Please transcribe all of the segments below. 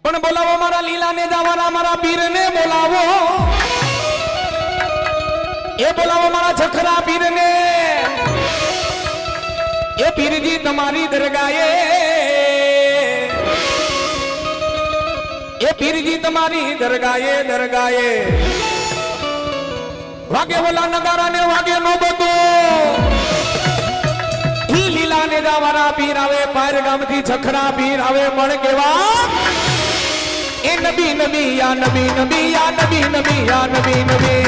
પણ બોલાવો મારા લીલાને જવાના મારા પીરને બોલાવો એ બોલાવો મારા છખરા પીરને એ પીરજી તમારી દરગાહે એ પીરજી તમારી દરગાહે દરગાહે વાગે બોલા નગારા ને વાગે નો બધો ઈ લીલા ને જવાના પીર આવે પાર ગામથી છખરા પીર આવે પણ કેવા એ નબી નબી યા નબી નબી યા નબી નબી યા નબી નબી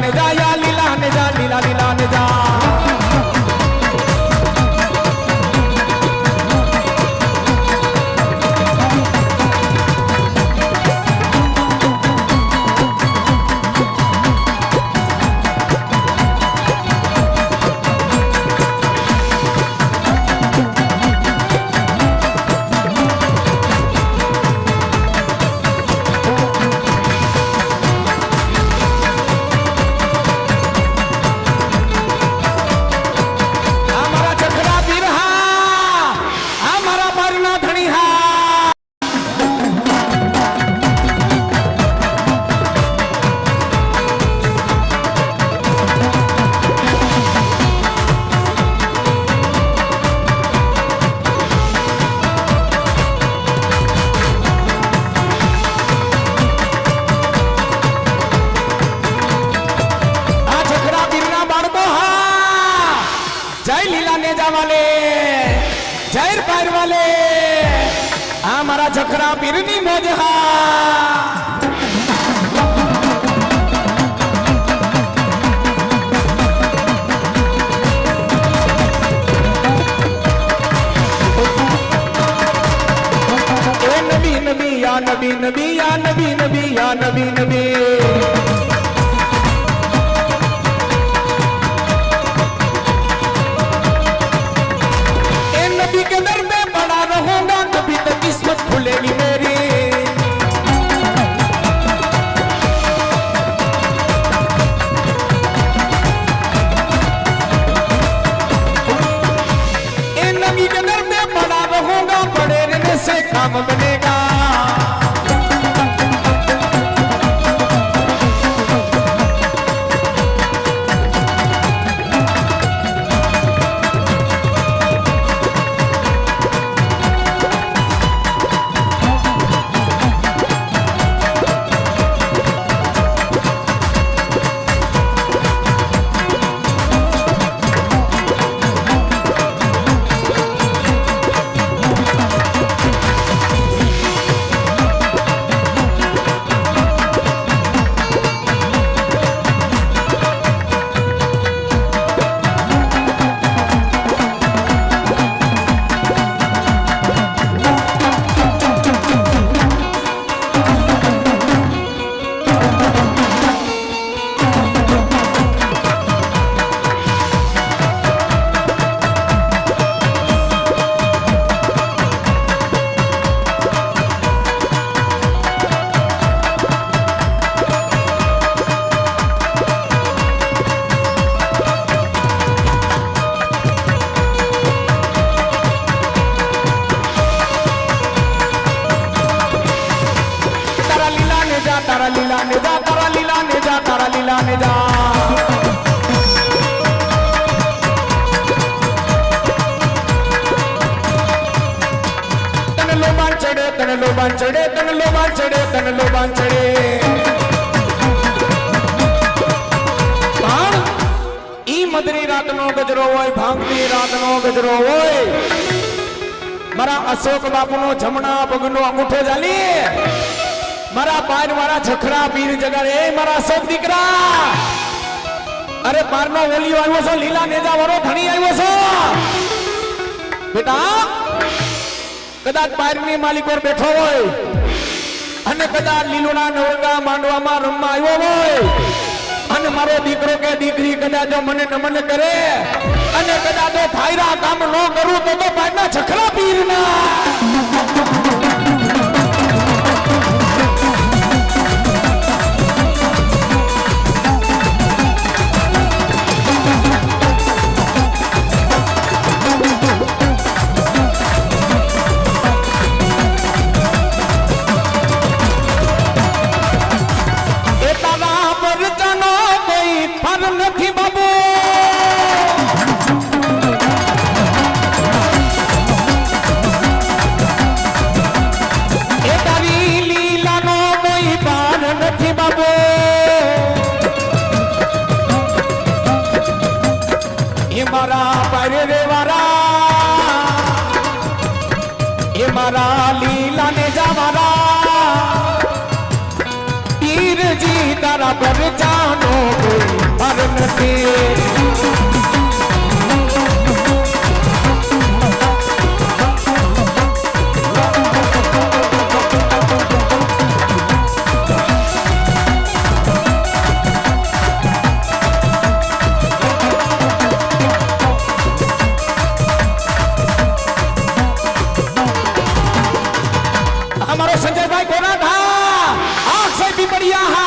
ने जा या लीला ने जा लीला लीला ने जा छखरा पीरनी मजहा ए नबी नबी या नबी नबी या नबी नबी या नबी नबी ए नबी के दर में बड़ा रहूंगा कभी तक किस्मत खुलेगी मेरी इन नबी के दर में बड़ा रहूंगा बड़े रहने से काम बनेगा तारा लीला ने जा तारा लीला ने जा तारा लीला ने जा तन लोबान चढ़े तन लोबान चढ़े तन लोबान चढ़े तन लोबान चढ़े भांग ई मदरी रात नो गजरो होय भांगती रात नो गजरो होय मारा अशोक बापू नो जमना पगनो अंगूठो जाली मारा पार मारा छखरा पीर जगाड़े मारा सब दीकरा अरे पार नो ओलियो आयो छो लीला नेजा वारो धणी आयो छो बेटा कदाच पार नी मालिक पर बैठो होय अने कदाच लीलोना नवरंगा मांडवा में रमवा आयो होय अने मारो दीकरो के दीकरी कदाच जो मने नमन करे अने कदाच जो थायरा काम नो करू तो पार ना छखरा पीर ना મારા લીલા ને જવારા પીરજી તારા પર જાનો કોઈ હર નથી संजय भाई गोरा था आंख से भी बढ़िया है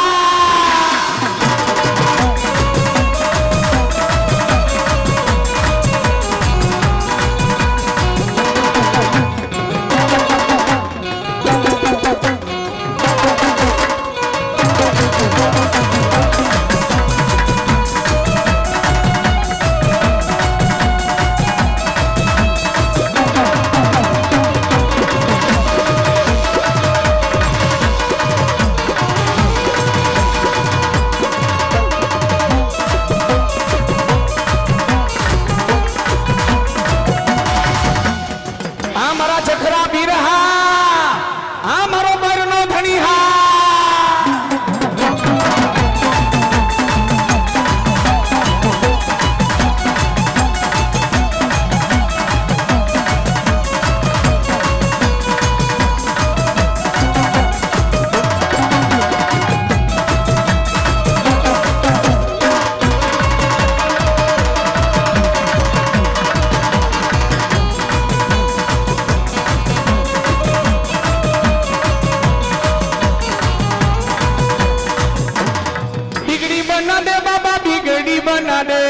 बना दे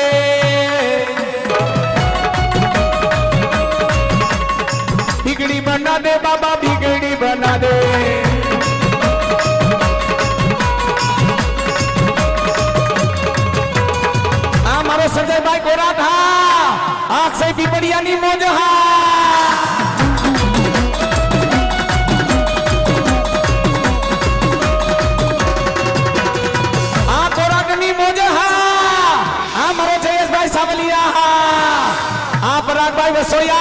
बिगड़ी बना दे बाबा बिगड़ी बना दे मारो संजय भाई गोरा था आंख से भी बढ़िया नी मोज सावलिया आप राग भाई वसोया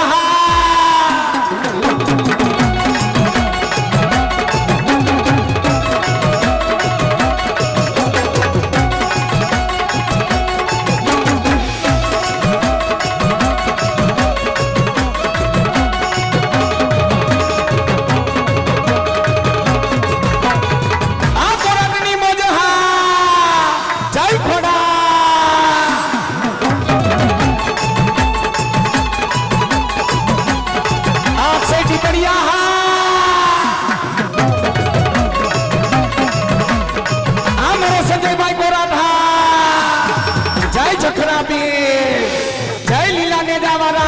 जय लीला ने जावारा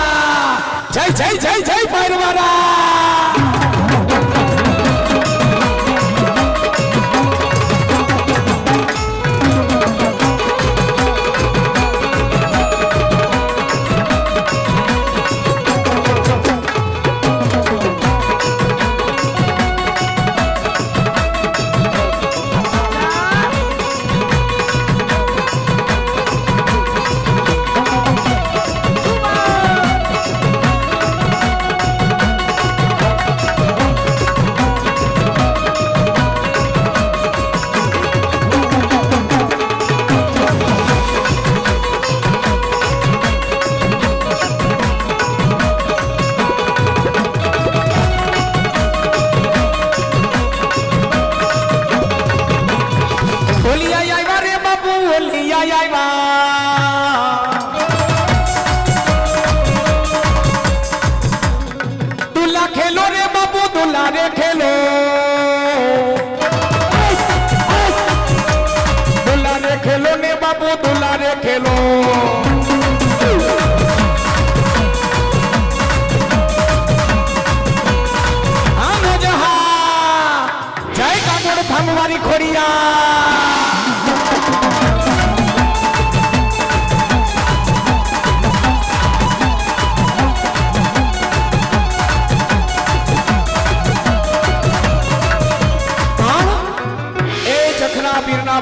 जय जय जय जय पैरवारा दुल्ला खेलो रे बाबू दुल्ला रे खेलो दुल्ला रे खेलो ने बाबू दुल्ला रे खेलो आनो जहा जय कागोड़ थामवारी खोड़िया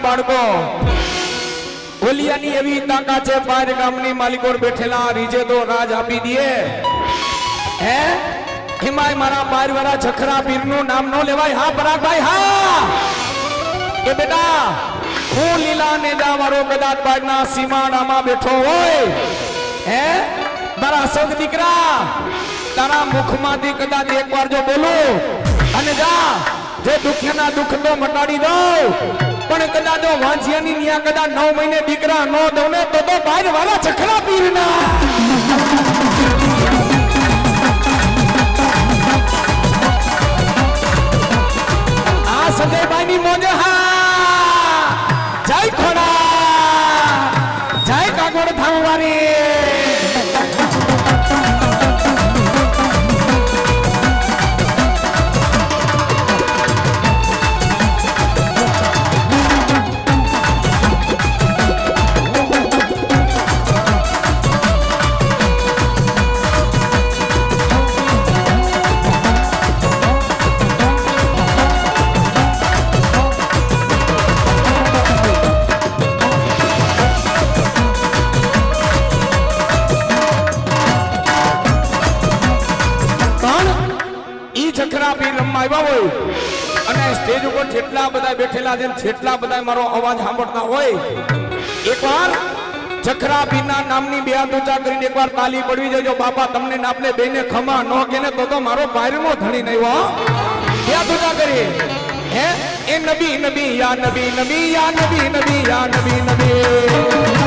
बाड़को ओलियानी एवी ताका छे बाहर गामनी मालिकोर बैठेला रीजे तो राज आपी दिए है એમાંય મારા બારવાળા જખરા પીરનું નામ ન લેવાય. હા પરાગભાઈ હા કે બેટા હું લીલા ને જાવારો કદાચ બારના સીમાડામાં બેઠો હોય હે મારા અશોક દીકરા તારા મુખમાંથી કદાચ એકવાર જો બોલું અને જા જો દુખ્યાના દુઃખ તો મટાડી દઉં પણ કદાચ જો વાંચિયાની નિયા કદાચ 9 મહિને દીકરા ન દઉં ને તો બારવાળા જખરા પીરના સંજયભાઈ ની મોજ. હા જય ખોડા જય કાગોડ ધામવારી. અને સ્ટેજ ઉપર જેટલા બધા બેઠેલા છે જેટલા બધા મારો અવાજ સાંભળતા હોય એકવાર જખરા પીરના નામની બે હાથ ઊંચા કરીને એકવાર તાલી પડવી જજો. બાપા તમને નાપલે બેને ખમા ન કેને તો મારો બાયરનો ધણી નહીં હો. બે હાથ ઊંચા કરી હે એ નબી નબી યા નબી નબી યા નબી નબી યા નબી નબી